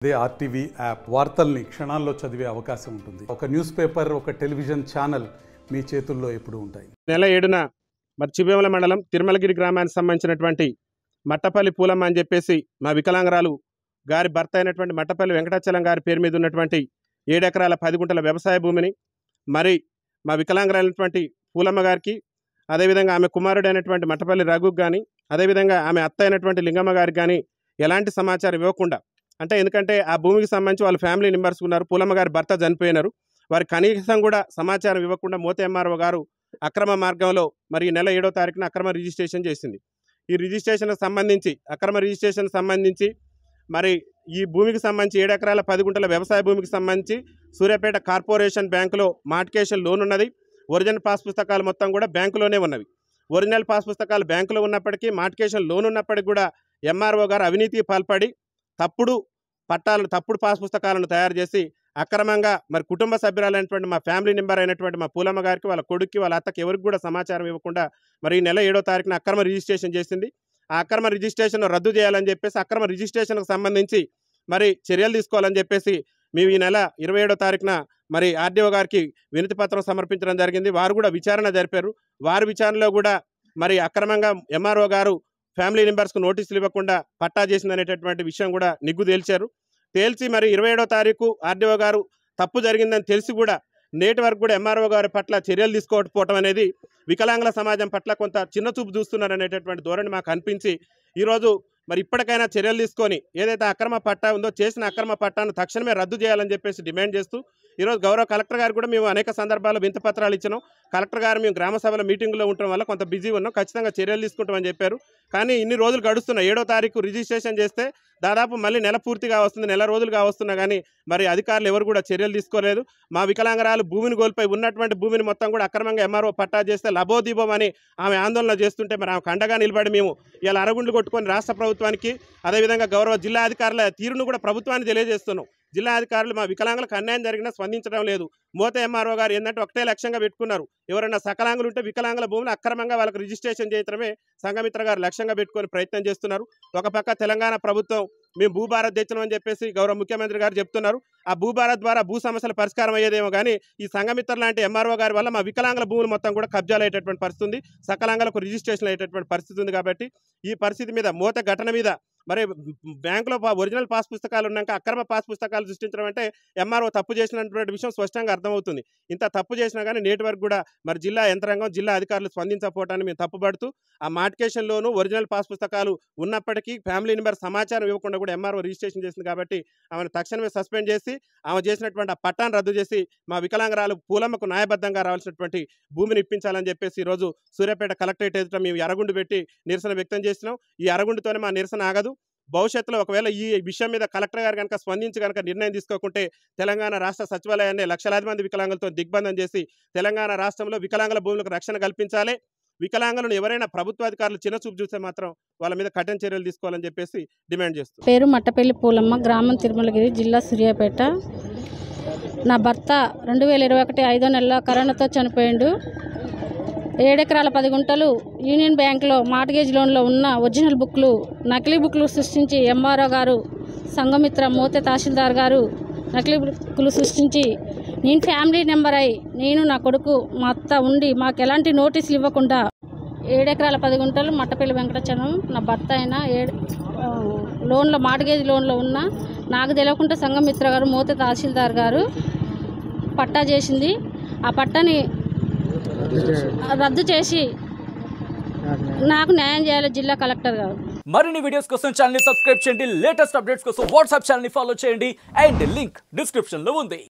అదే RTV app వార్తల్ని క్షణాల్లో చదివే అవకాశం ఉంటుంది. ఒక న్యూస్ పేపర్, ఒక టెలివిజన్ ఛానల్ మీ చేతుల్లో ఎప్పుడూ ఉంటాయి. నెల 7న మరి చివేమల మండలం తిరుమలగిరి గ్రామానికి సంబంధించినటువంటి మట్టపల్లి పూలమ్మ అని చెప్పేసి మా వికలాంగరాలు గారి భర్త అయినటువంటి మట్టపల్లి వెంకటాచలం గారి పేరు మీద ఉన్నటువంటి 7 ఎకరాల 10 గుంటల వ్యవసాయ భూమిని మరి మా వికలాంగరాలైనటువంటి పూలమ్మ గారికి, అదేవిధంగా ఆమె కుమారుడైనటువంటి మట్టపల్లి రఘుకు కానీ, అదేవిధంగా ఆమె అత్త అయినటువంటి లింగమ్మ గారికి కానీ ఎలాంటి సమాచారం ఇవ్వకుండా, అంటే ఎందుకంటే ఆ భూమికి సంబంధించి వాళ్ళ ఫ్యామిలీ మెంబర్స్ ఉన్నారు, పూలమ్మ గారి భర్త చనిపోయినారు, వారి కనీసం కూడా సమాచారం ఇవ్వకుండా మోతే ఎంఆర్ఓ గారు అక్రమ మార్గంలో మరి ఈ నెల 7వ తారీఖున అక్రమ రిజిస్ట్రేషన్ చేసింది. ఈ రిజిస్ట్రేషన్కి సంబంధించి అక్రమ రిజిస్ట్రేషన్ సంబంధించి మరి ఈ భూమికి సంబంధించి 7 ఎకరాల 10 గుంటల వ్యవసాయ భూమికి సంబంధించి సూర్యాపేట కార్పొరేషన్ బ్యాంకులో మార్టికేషన్ లోన్ ఉన్నది. ఒరిజినల్ పాస్ పుస్తకాలు మొత్తం కూడా బ్యాంకులోనే ఉన్నవి. ఒరిజినల్ పాస్ పుస్తకాలు బ్యాంకులో ఉన్నప్పటికీ, మార్టికేషన్ లోన్ ఉన్నప్పటికీ కూడా ఎంఆర్ఓ గారు అవినీతికి పాల్పడి తప్పుడు పాస్ పుస్తకాలను తయారు చేసి అక్రమంగా మరి కుటుంబ సభ్యురాలైనటువంటి మా ఫ్యామిలీ మెంబర్ అయినటువంటి మా పూలమ్మ గారికి, వాళ్ళ కొడుక్కి, వాళ్ళ అత్తకి ఎవరికి కూడా సమాచారం ఇవ్వకుండా మరి ఈ నెల 7వ తారీఖున అక్రమ రిజిస్ట్రేషన్ చేసింది. ఆ అక్రమ రిజిస్ట్రేషన్ రద్దు చేయాలని చెప్పేసి, అక్రమ రిజిస్ట్రేషన్కు సంబంధించి మరి చర్యలు తీసుకోవాలని చెప్పేసి మేము ఈ నెల 27వ తారీఖున మరి ఆర్డీఓ గారికి వినతి పత్రం సమర్పించడం జరిగింది. వారు కూడా విచారణ జరిపారు. వారి విచారణలో కూడా మరి అక్రమంగా ఎంఆర్ఓ గారు ఫ్యామిలీ మెంబర్స్కు నోటీసులు ఇవ్వకుండా పట్టా చేసిందనేటటువంటి విషయం కూడా నిగ్గు తేల్చి మరి 27వ తారీఖు ఆర్డీఓ గారు తప్పు జరిగిందని తెలిసి కూడా నేటి వరకు కూడా ఎంఆర్ఓ గారి పట్ల చర్యలు తీసుకోకపోవటం అనేది వికలాంగుల సమాజం పట్ల కొంత చిన్న చూపు చూస్తున్నారనేటటువంటి ధోరణి మాకు అనిపించి ఈరోజు మరి ఇప్పటికైనా చర్యలు తీసుకొని ఏదైతే అక్రమ పట్టా ఉందో చేసిన అక్రమ పట్టాను తక్షణమే రద్దు చేయాలని చెప్పేసి డిమాండ్ చేస్తూ ఈరోజు గౌరవ కలెక్టర్ గారు కూడా మేము అనేక సందర్భాల్లో వింత పత్రాలు ఇచ్చినాం. కలెక్టర్ గారు మేము గ్రామ సభల మీటింగ్లో ఉండటం వల్ల కొంత బిజీ ఉన్నాం, ఖచ్చితంగా చర్యలు తీసుకుంటామని చెప్పారు. కానీ ఇన్ని రోజులు గడుస్తున్నాయి. 7వ తారీఖు రిజిస్ట్రేషన్ చేస్తే దాదాపు మళ్ళీ నెల పూర్తిగా వస్తుంది, నెల రోజులుగా వస్తున్నా కానీ మరి అధికారులు ఎవరు కూడా చర్యలు తీసుకోలేదు. మా వికలాంగరాలు భూమిని కోల్పోయి ఉన్నటువంటి భూమిని మొత్తం కూడా అక్రమంగా ఎంఆర్ఓ పట్టా చేస్తే లబోదీపం అని ఆమె ఆందోళన చేస్తుంటే మరి ఆమెకు అండగా నిలబడి మేము ఇలా అరగుండ్లు కొట్టుకొని రాష్ట్ర ప్రభుత్వానికి, అదేవిధంగా గౌరవ జిల్లా అధికారుల తీరును కూడా ప్రభుత్వాన్ని తెలియజేస్తున్నాం. జిల్లా అధికారులు మా వికలాంగులకు అన్యాయం జరిగినా స్పందించడం లేదు. మోతే ఎంఆర్ఓ గారు ఏంటంటే ఒకటే లక్ష్యంగా పెట్టుకున్నారు, ఎవరైనా సకలాంగులు ఉంటే వికలాంగుల భూములు అక్రమంగా వాళ్ళకి రిజిస్ట్రేషన్ చేయడమే సంఘమిత్ర గారు లక్ష్యంగా పెట్టుకొని ప్రయత్నం చేస్తున్నారు. ఒక పక్క తెలంగాణ ప్రభుత్వం మేము భూభారత్ తెచ్చినాం అని చెప్పేసి గౌరవ ముఖ్యమంత్రి గారు చెప్తున్నారు. ఆ భూభారత్ ద్వారా భూ సమస్యల పరిష్కారం అయ్యేదేమో కానీ ఈ సంఘమిత్ర లాంటి ఎంఆర్ఓ గారి వల్ల మా వికలాంగుల భూములు మొత్తం కూడా కబ్జాలు అయ్యేటటువంటి పరిస్థితి ఉంది, సకలాంగులకు రిజిస్ట్రేషన్ అయ్యేటటువంటి పరిస్థితి ఉంది. కాబట్టి ఈ పరిస్థితి మీద మోత ఘటన మీద మరి బ్యాంకులో ఒరిజినల్ పాస్ పుస్తకాలు ఉన్నాక అక్రమ పాస్ పుస్తకాలు సృష్టించడం అంటే ఎంఆర్ఓ తప్పు చేసినటువంటి విషయం స్పష్టంగా అర్థమవుతుంది. ఇంత తప్పు చేసినా కానీ నేటి వరకు కూడా మరి జిల్లా యంత్రాంగం, జిల్లా అధికారులు స్పందించకపోవటాన్ని మేము తప్పుపడుతూ ఆ మార్టికేషన్లోనూ ఒరిజినల్ పాస్ పుస్తకాలు ఉన్నప్పటికీ ఫ్యామిలీ మెంబర్ సమాచారం ఇవ్వకుండా కూడా ఎంఆర్ఓ రిజిస్ట్రేషన్ చేసింది. కాబట్టి ఆమెను తక్షణమే సస్పెండ్ చేసి ఆమె చేసినటువంటి ఆ పట్టాన్ని రద్దు చేసి మా వికలాంగరాలు పూలమ్మకు న్యాయబద్ధంగా రావాల్సినటువంటి భూమిని ఇప్పించాలని చెప్పేసి ఈరోజు సూర్యాపేట కలెక్టరేట్ ఎదుట మేము అరగుండు పెట్టి నిరసన వ్యక్తం చేసినాం. ఈ అరగుండుతోనే మా నిరసన ఆగదు. భవిష్యత్తులో ఒకవేళ ఈ విషయం మీద కలెక్టర్ గారు కనుక స్పందించి కనుక నిర్ణయం తీసుకోకుంటే తెలంగాణ రాష్ట్ర సచివాలయాన్ని లక్షలాది మంది వికలాంగులతో దిగ్బంధం చేసి తెలంగాణ రాష్ట్రంలో వికలాంగుల భూములకు రక్షణ కల్పించాలి. వికలాంగులను ఎవరైనా ప్రభుత్వాధికారులు చిన్న చూపు చూస్తే మాత్రం వాళ్ళ మీద కఠిన చర్యలు తీసుకోవాలని చెప్పేసి డిమాండ్ చేస్తారు. పేరు మట్టపల్లి పూలమ్మ, గ్రామం తిరుమలగిరి, జిల్లా సూర్యాపేట. నా భర్త 2021 5వ నెలలో కరోనాతో చనిపోయిండు. 7 ఎకరాల 10 గుంటలు యూనియన్ బ్యాంకులో మార్టిగేజ్ లోన్లో ఉన్న ఒరిజినల్ బుక్లు, నకిలీ బుక్లు సృష్టించి ఎంఆర్ఓ గారు, సంఘమిత్ర మోతే తహసీల్దార్ గారు నకిలీ బుక్లు సృష్టించి నేను ఫ్యామిలీ మెంబర్ అయి నేను, నా కొడుకు, మా అత్త ఉండి మాకు ఎలాంటి నోటీసులు ఇవ్వకుండా 7 ఎకరాల 10 గుంటలు మట్టపల్లి వెంకటాచలం నా భర్త అయిన లోన్లో మార్టిగేజ్ లోన్లో ఉన్న నాకు తెలియకుండా సంఘమిత్ర గారు, మోతే తహసీల్దార్ గారు పట్టా చేసింది. ఆ పట్టాని రద్దు చేసి నాకు న్యాయం చేయాలి జిల్లా కలెక్టర్ గారు. మరిన్ని వీడియోస్ కోసం ఛానల్ ని సబ్స్క్రైబ్ చేయండి, లేటెస్ట్ అప్డేట్స్ కోసం వాట్సాప్ ఛానల్ ని ఫాలో చేయండి అండ్ లింక్ డిస్క్రిప్షన్ లో ఉంది.